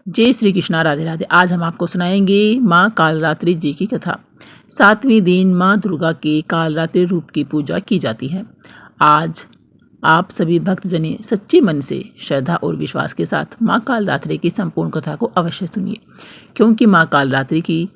जय श्री कृष्णा, राधे राधे। आज हम आपको सुनाएंगे माँ कालरात्रि जी की कथा। 7वें दिन माँ दुर्गा के कालरात्रि रूप की पूजा की जाती है। आज आप सभी भक्तजने सच्चे मन से श्रद्धा और विश्वास के साथ माँ कालरात्रि की संपूर्ण कथा को अवश्य सुनिए, क्योंकि माँ कालरात्रि की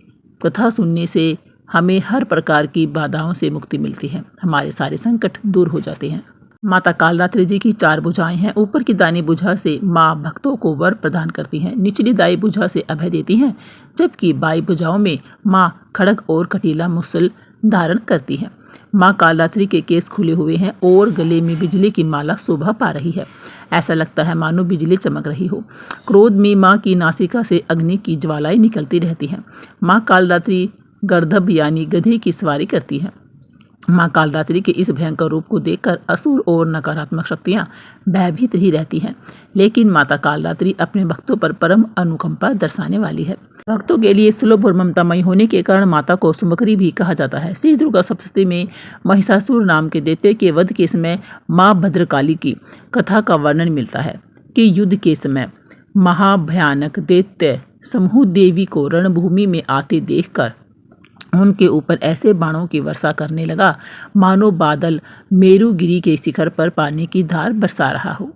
कथा सुनने से हमें हर प्रकार की बाधाओं से मुक्ति मिलती है, हमारे सारे संकट दूर हो जाते हैं। माता कालरात्रि जी की 4 भुजाएं हैं। ऊपर की दाहिनी भुजा से माँ भक्तों को वर प्रदान करती हैं, निचली दाई भुजा से अभय देती हैं, जबकि बाई भुजाओं में माँ खड़ग और कटीला मुसल धारण करती हैं। माँ कालरात्रि के केस खुले हुए हैं और गले में बिजली की माला शोभा पा रही है। ऐसा लगता है मानो बिजली चमक रही हो। क्रोध में माँ की नासिका से अग्नि की ज्वालाएं निकलती रहती हैं। माँ कालरात्रि गर्दभ यानी गधे की सवारी करती है। माँ कालरात्रि के इस भयंकर रूप को देखकर असुर और नकारात्मक शक्तियाँ भयभीत ही रहती हैं, लेकिन माता कालरात्रि अपने भक्तों पर परम अनुकंपा दर्शाने वाली है। भक्तों के लिए सुलभ और ममतामयी होने के कारण माता को सुमकरी भी कहा जाता है। श्री दुर्गा सप्तशती में महिषासुर नाम के दैत्य के वध के समय माँ भद्रकाली की कथा का वर्णन मिलता है कि युद्ध के समय महाभयानक दैत्य समूह देवी को रणभूमि में आते देखकर उनके ऊपर ऐसे बाणों की वर्षा करने लगा मानो बादल मेरुगिरी के शिखर पर पानी की धार बरसा रहा हो।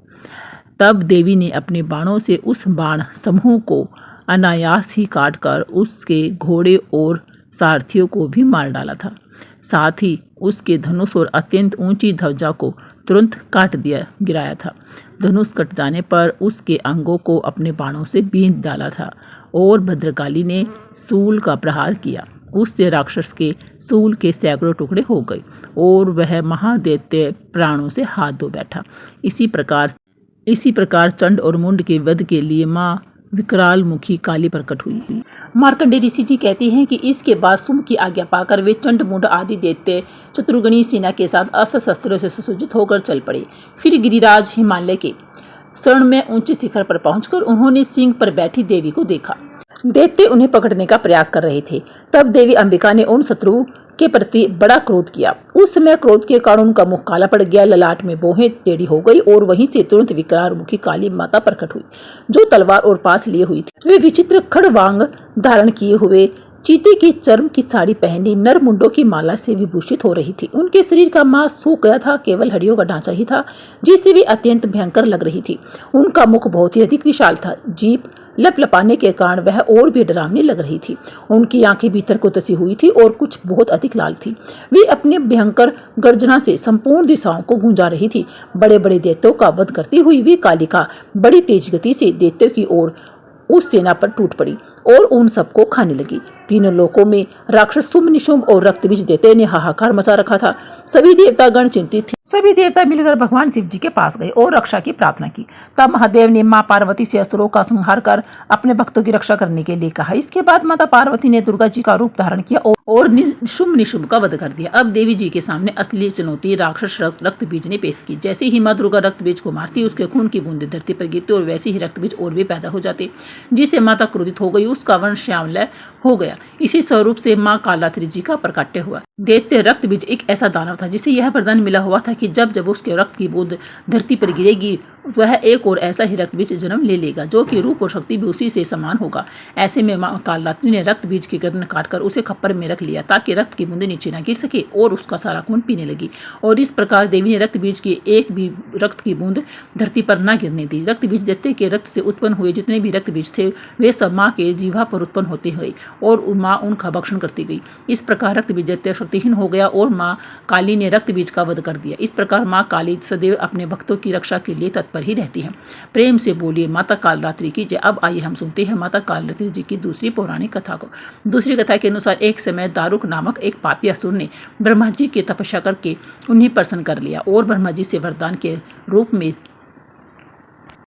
तब देवी ने अपने बाणों से उस बाण समूह को अनायास ही काटकर उसके घोड़े और सारथियों को भी मार डाला था। साथ ही उसके धनुष और अत्यंत ऊंची ध्वजा को तुरंत काट दिया गिराया था। धनुष कट जाने पर उसके अंगों को अपने बाणों से बींध डाला था और भद्रकाली ने शूल का प्रहार किया। उससे राक्षस के शूल के सैकड़ों टुकड़े हो गए और वह महादैत्य प्राणों से हाथ धो बैठा। इसी प्रकार चंड और मुंड के वध के लिए माँ विकराल मुखी काली प्रकट हुई। मार्कंडेय ऋषि जी कहते हैं कि इसके बाद सुम्भ की आज्ञा पाकर वे चंड मुंड आदि दैत्य चतुर्गणी सेना के साथ अस्त्र शस्त्रों से सुसज्जित होकर चल पड़े। फिर गिरिराज हिमालय के शरण में ऊंचे शिखर पर पहुंचकर उन्होंने सिंह पर बैठी देवी को देखा। दैत्य उन्हें पकड़ने का प्रयास कर रहे थे। तब देवी अंबिका ने उन शत्रु के प्रति बड़ा क्रोध किया। उस समय क्रोध के कारण उनका मुख काला पड़ गया, ललाट में भौहें टेढ़ी हो गई और वहीं से तुरंत विकराल मुखी काली माता प्रकट हुई, जो तलवार और पास लिए हुई थी। वे विचित्र खड़वांग धारण किए हुए चीते की चर्म की साड़ी पहनी नर मुंडों की माला से विभूषित हो रही थी। उनके शरीर का मांस सूख गया था, केवल हड्डियों का ढांचा ही था, जिससे वे अत्यंत भयंकर लग रही थी। उनका मुख बहुत ही अधिक विशाल था, जीभ लपलपाने के कारण वह और भी डरावनी लग रही थी। उनकी आंखें भीतर को धसी हुई थी और कुछ बहुत अधिक लाल थी। वे अपने भयंकर गर्जना से संपूर्ण दिशाओं को गूंजा रही थी। बड़े बड़े दैत्यों का वध करती हुई वे कालिका बड़ी तेज गति से दैत्यों की ओर उस सेना पर टूट पड़ी और उन सबको खाने लगी। तीनों लोकों में राक्षस शुंभ निशुंभ और रक्तबीज दैत्य ने हाहाकार मचा रखा था। सभी देवतागण चिंतित थे। सभी देवता मिलकर भगवान शिव जी के पास गए और रक्षा की प्रार्थना की। तब महादेव ने मां पार्वती से असुरों का संहार कर अपने भक्तों की रक्षा करने के लिए कहा। इसके बाद माता पार्वती ने दुर्गा जी का रूप धारण किया और शुंभ निशुंभ का वध कर दिया। अब देवी जी के सामने असली चुनौती राक्षस रक्तबीज ने पेश की। जैसे ही माँ दुर्गा रक्तबीज को मारती, उसके खून की बूंदें धरती पर गिरती और वैसे ही रक्तबीज और भी पैदा हो जाते, जिससे माता क्रोधित हो गई। उसका वर्ण श्यामला हो गया। इसी स्वरूप से माँ कालरात्रि जी का प्रकट्य हुआ। दैत्य रक्तबीज एक ऐसा दानव था जिसे यह वरदान मिला हुआ था कि जब जब उसके रक्त की बूंद धरती पर गिरेगी, वह एक और ऐसा ही रक्त बीज जन्म ले लेगा, जो कि रूप और शक्ति भी उसी से समान होगा। ऐसे में माँ कालरात्रि ने रक्त बीज की गर्दन काटकर उसे खप्पर में रख लिया, ताकि रक्त की बूंदें नीचे न गिर सके और उसका सारा खून पीने लगी। और इस प्रकार देवी ने रक्त बीज की एक भी रक्त की बूंद धरती पर न गिरने दी। रक्त बीज दैत्य के रक्त से उत्पन्न हुए जितने भी रक्त बीज थे, वे सब माँ के जीवा पर उत्पन्न होते गए और माँ उनका भक्षण करती गई। इस प्रकार रक्त बीज दैत्य शक्तिहीन हो गया और माँ काली ने रक्त बीज का वध कर दिया। इस प्रकार माँ काली सदैव अपने भक्तों की रक्षा के लिए तत्पर ही रहती है। प्रेम से बोलिए माता कालरात्रि की जय। अब आइए हम सुनते हैं माता कालरात्रि जी की दूसरी पौराणिक कथा को। दूसरी कथा के अनुसार एक समय दारुक नामक एक पापी असुर ने ब्रह्मा जी की तपस्या करके उन्हें प्रसन्न कर लिया और ब्रह्मा जी से वरदान के रूप में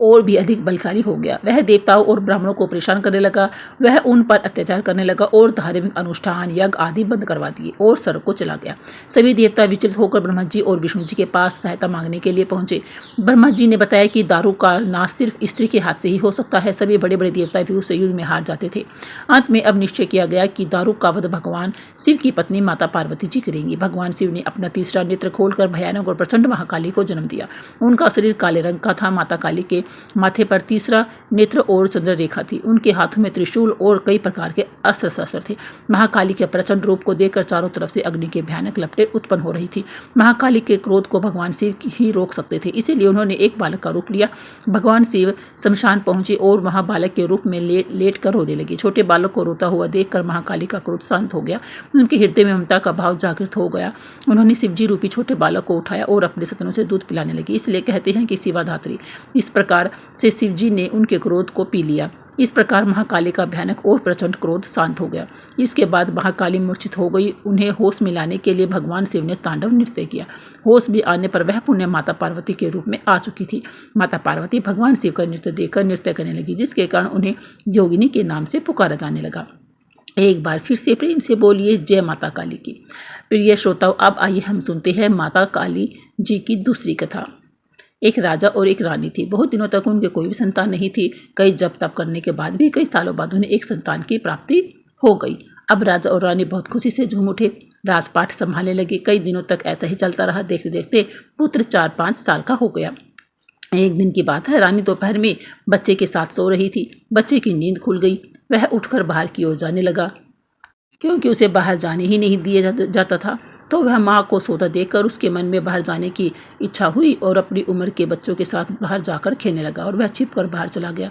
और भी अधिक बलशाली हो गया। वह देवताओं और ब्राह्मणों को परेशान करने लगा। वह उन पर अत्याचार करने लगा और धार्मिक अनुष्ठान यज्ञ आदि बंद करवा दिए और स्वर्ग को चला गया। सभी देवता विचलित होकर ब्रह्मा जी और विष्णु जी के पास सहायता मांगने के लिए पहुंचे। ब्रह्मा जी ने बताया कि दारू का नाश सिर्फ स्त्री के हाथ से ही हो सकता है। सभी बड़े बड़े देवता भी उस युद्ध में हार जाते थे। अंत में अब निश्चय किया गया कि दारू का वध भगवान शिव की पत्नी माता पार्वती जी करेंगी। भगवान शिव ने अपना तीसरा नेत्र खोलकर भयानक और प्रचंड महाकाली को जन्म दिया। उनका शरीर काले रंग का था। माता काली के माथे पर तीसरा नेत्र और चंद्र रेखा थी। उनके हाथों में त्रिशूल और कई प्रकार के अस्त्र शस्त्र थे। महाकाली के प्रचंड रूप को देखकर चारों तरफ से अग्नि के भयानक लपटें उत्पन्न हो रही थी। महाकाली के क्रोध को भगवान शिव ही रोक सकते थे, इसीलिए उन्होंने एक बालक का रूप लिया। भगवान शिव शमशान पहुंचे और वहां बालक के रूप में लेट कर रोने लगे। छोटे बालक को रोता हुआ देखकर महाकाली का क्रोध शांत हो गया। उनके हृदय में ममता का भाव जागृत हो गया। उन्होंने शिवजी रूपी छोटे बालक को उठाया और अपने स्तनों से दूध पिलाने लगी। इसलिए कहते हैं कि शिवाधात्री। इस प्रकार से शिवजी ने उनके क्रोध को पी लिया। इस प्रकार महाकाली का भयानक और प्रचंड क्रोध शांत हो गया। इसके बाद महाकाली मूर्छित हो गई। उन्हें होश में लाने के लिए भगवान शिव ने तांडव नृत्य किया। होश भी आने पर वह पुण्य माता पार्वती के रूप में आ चुकी थी। माता पार्वती भगवान शिव का नृत्य देखकर नृत्य करने लगी, जिसके कारण उन्हें योगिनी के नाम से पुकारा जाने लगा। एक बार फिर से प्रेम से बोलिए जय माता काली की। प्रिय श्रोताओं, अब आइए हम सुनते हैं माता काली जी की दूसरी कथा। एक राजा और एक रानी थी। बहुत दिनों तक उनके कोई भी संतान नहीं थी। कई जप तप करने के बाद भी कई सालों बाद उन्हें एक संतान की प्राप्ति हो गई। अब राजा और रानी बहुत खुशी से झूम उठे, राजपाट संभालने लगे। कई दिनों तक ऐसा ही चलता रहा। देखते देखते पुत्र 4-5 साल का हो गया। एक दिन की बात है, रानी दोपहर में बच्चे के साथ सो रही थी। बच्चे की नींद खुल गई। वह उठकर बाहर की ओर जाने लगा, क्योंकि उसे बाहर जाने ही नहीं दिया जाता था। तो वह माँ को सोता देखकर उसके मन में बाहर जाने की इच्छा हुई और अपनी उम्र के बच्चों के साथ बाहर जाकर खेलने लगा और वह छिपकर बाहर चला गया।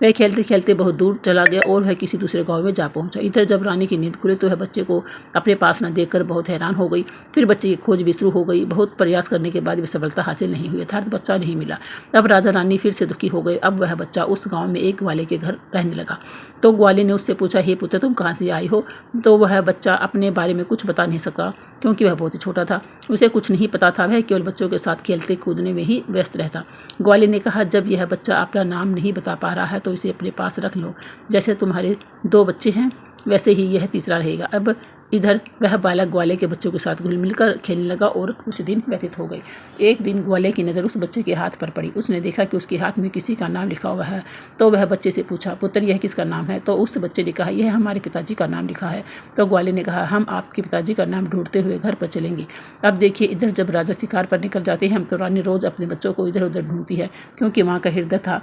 वह खेलते खेलते बहुत दूर चला गया और वह किसी दूसरे गांव में जा पहुंचा। इधर जब रानी की नींद खुली तो वह बच्चे को अपने पास न देखकर बहुत हैरान हो गई। फिर बच्चे की खोज भी शुरू हो गई। बहुत प्रयास करने के बाद भी सफलता हासिल नहीं हुई, अर्थात बच्चा नहीं मिला। अब राजा रानी फिर से दुखी हो गए। अब वह बच्चा उस गाँव में एक ग्वाले के घर रहने लगा। तो ग्वाले ने उससे पूछा, हे पुत्र, तुम कहाँ से आई हो? तो वह बच्चा अपने बारे में कुछ बता नहीं सका, क्योंकि वह बहुत ही छोटा था। उसे कुछ नहीं पता था। वह केवल बच्चों के साथ खेलते कूदने में ही व्यस्त रहता। ग्वाले ने कहा, जब यह बच्चा अपना नाम नहीं बता पा रहा है तो इसे अपने पास रख लो। जैसे तुम्हारे 2 बच्चे हैं वैसे ही यह तीसरा रहेगा। अब इधर वह बालक ग्वाले के बच्चों के साथ घुल मिलकर खेलने लगा और कुछ दिन व्यतीत हो गए। एक दिन ग्वाले की नज़र उस बच्चे के हाथ पर पड़ी। उसने देखा कि उसके हाथ में किसी का नाम लिखा हुआ है। तो वह बच्चे से पूछा, पुत्र, यह किसका नाम है? तो उस बच्चे ने कहा, यह हमारे पिताजी का नाम लिखा है। तो ग्वाले ने कहा, हम आपके पिताजी का नाम ढूंढते हुए घर पर चलेंगे। अब देखिए, इधर जब राजा शिकार पर निकल जाते हैं तो रानी रोज़ अपने बच्चों को इधर उधर ढूंढती है, क्योंकि वहाँ का हृदय था।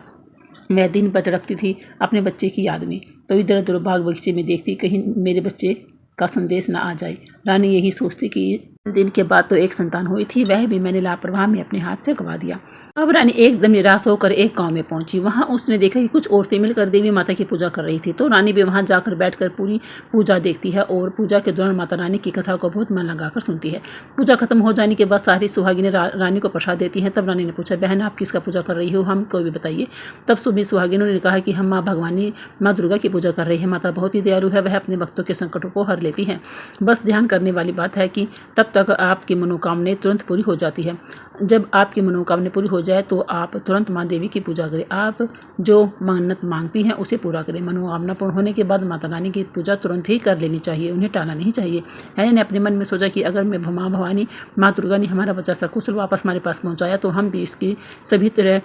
मैं दिन भर तड़पती थी अपने बच्चे की याद में। तो इधर उधर बाग बगीचे में देखती, कहीं मेरे बच्चे का संदेश न आ जाए। रानी यही सोचती कि दिन के बाद तो एक संतान हुई थी, वह भी मैंने लापरवाह में अपने हाथ से गंवा दिया। अब रानी एकदम निराश होकर एक गांव में पहुंची। वहां उसने देखा कि कुछ औरतें मिलकर देवी माता की पूजा कर रही थी। तो रानी भी वहां जाकर बैठकर पूरी पूजा देखती है और पूजा के दौरान माता रानी की कथा को बहुत मन लगाकर सुनती है। पूजा खत्म हो जाने के बाद सारी सुहागिनें रानी को प्रसाद देती हैं। तब रानी ने पूछा, बहन, आप किसका पूजा कर रही हो? हमको भी बताइए। तब सभी सुहागिनों ने कहा कि हम माँ भगवानी माँ दुर्गा की पूजा कर रही है। माता बहुत ही दयालु है, वह अपने भक्तों के संकटों को हर लेती है। बस ध्यान करने वाली बात है कि तब तक आपकी मनोकामनाएं तुरंत पूरी हो जाती है। जब आपकी मनोकामना पूरी हो जाए तो आप तुरंत माँ देवी की पूजा करें। आप जो मन्नत मांगती हैं उसे पूरा करें। मनोकामना पूर्ण होने के बाद माता रानी की पूजा तुरंत ही कर लेनी चाहिए, उन्हें टालना नहीं चाहिए। हैनी ने अपने मन में सोचा कि अगर मैं माँ भवानी माँ दुर्गा ने हमारा बच्चा सकुशल वापस हमारे पास पहुँचाया तो हम भी इसकी सभी तरह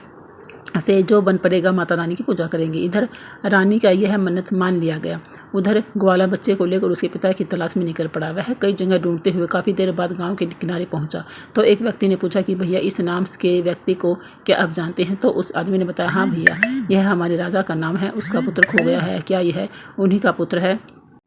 से जो बन पड़ेगा माता रानी की पूजा करेंगे। इधर रानी का यह मन्नत मान लिया गया। उधर ग्वाला बच्चे को लेकर उसके पिता की तलाश में निकल पड़ा। वह कई जगह ढूंढते हुए काफ़ी देर बाद गांव के किनारे पहुंचा। तो एक व्यक्ति ने पूछा कि भैया, इस नाम के व्यक्ति को क्या आप जानते हैं? तो उस आदमी ने बताया, हाँ भैया, यह हमारे राजा का नाम है, उसका पुत्र खो गया है। क्या यह उन्हीं का पुत्र है?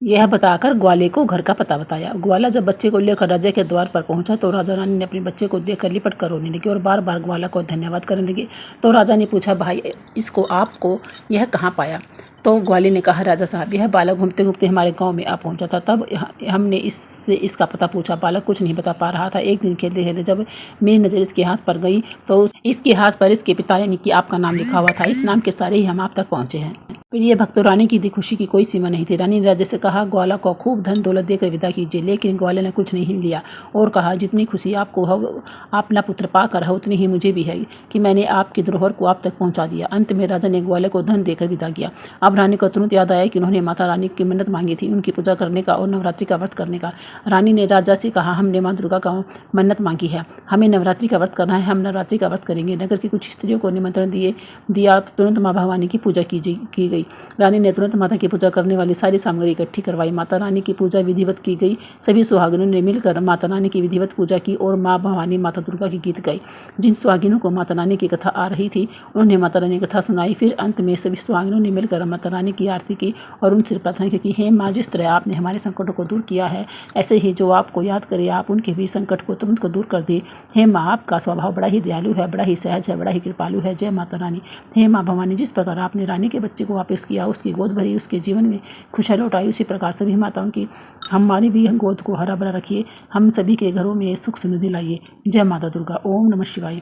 यह बताकर ग्वाले को घर का पता बताया। ग्वाला जब बच्चे को लेकर राजा के द्वार पर पहुंचा तो राजा रानी ने अपने बच्चे को देखकर लिपट कर रोने लगी और बार बार ग्वाला को धन्यवाद करने लगे। तो राजा ने पूछा, भाई, इसको आपको यह कहाँ पाया? तो ग्वाले ने कहा, राजा साहब, यह बालक घूमते घूमते हमारे गांव में आ पहुंचा था। तब हमने इससे इसका पता पूछा। बालक कुछ नहीं बता पा रहा था। एक दिन खेलते खेलते जब मेरी नज़र इसके हाथ पर गई तो इसके हाथ पर इसके पिता यानी कि आपका नाम लिखा हुआ था। इस नाम के सारे ही हम आप तक पहुँचे हैं। प्रिय भक्तों, रानी की खुशी की कोई सीमा नहीं थी। रानी ने राजा से कहा, ग्वाला को खूब धन दौलत देकर विदा कीजिए। लेकिन ग्वाले ने कुछ नहीं लिया और कहा, जितनी खुशी आपको हो अपना पुत्र पाकर है उतनी ही मुझे भी है कि मैंने आपकी धरोहर को आप तक पहुंचा दिया। अंत में राजा ने ग्वाले को धन देकर विदा किया। अब अब रानी को तुरंत याद आया कि उन्होंने माता रानी की मन्नत मांगी थी, उनकी पूजा करने का और नवरात्रि का व्रत करने का। रानी ने राजा से कहा, हमने माँ दुर्गा का मन्नत मांगी है, हमें नवरात्रि का व्रत करना है, हम नवरात्रि का व्रत करेंगे। नगर की कुछ स्त्रियों को निमंत्रण दिया तो तुरंत माँ भवानी की पूजा की गई। रानी ने तुरंत माता की पूजा करने वाली सारी सामग्री इकट्ठी करवाई। माता रानी की पूजा विधिवत की गई। सभी सुहागिनों ने मिलकर माता रानी की विधिवत पूजा की और माँ भवानी माता दुर्गा की गीत गाई। जिन सुहागिनों को माता रानी की कथा आ रही थी उन्होंने माता रानी की कथा सुनाई। फिर अंत में सभी सुहागिनों ने मिलकर माता रानी की आरती की और उनसे प्रार्थना की कि हे माँ, जिस तरह आपने हमारे संकटों को दूर किया है, ऐसे ही जो आपको याद करे आप उनके भी संकट को तुरंत को दूर कर दे। हे माँ, आपका स्वभाव बड़ा ही दयालु है, बड़ा ही सहज है, बड़ा ही कृपालु है। जय माता रानी। हे माँ भवानी, जिस प्रकार आपने रानी के बच्चे को वापस किया, उसकी गोद भरी, उसके जीवन में खुशहाली लौटाई, उसी प्रकार सभी माताओं की हमारी भी गोद को हरा भरा रखिए, हम सभी के घरों में सुख समृद्धि लाइए। जय माता दुर्गा। ओम नमः शिवाय।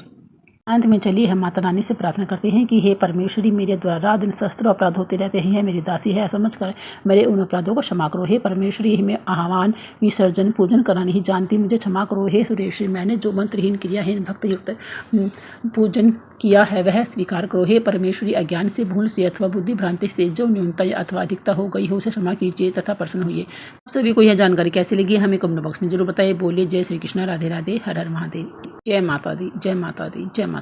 अंत में चलिए हम माता रानी से प्रार्थना करते हैं कि हे परमेश्वरी, मेरे द्वारा रात दिन सहस्त्रों अपराध होते रहते हैं, मेरी दासी है समझकर मेरे उन अपराधों को क्षमा करो। हे परमेश्वरी, मैं आह्वान विसर्जन पूजन करना नहीं जानती, मुझे क्षमा करो। हे सुरेश्वरी, मैंने जो मंत्रहीन क्रियाहीन भक्तयुक्त पूजन किया है वह स्वीकार करो। हे परमेश्वरी, अज्ञान से, भूल से अथवा बुद्धि भ्रांति से जो न्यूनता अथवा अधिकता हो गई हो उसे क्षमा कीजिए तथा प्रसन्न होइए। आप सभी को यह जानकारी कैसी लगी हमें कमेंट बॉक्स में जरूर बताइए। बोलिए जय श्री कृष्ण, राधे राधे, हर हर महादेव। जय माता दी, जय माता दी, जय माता।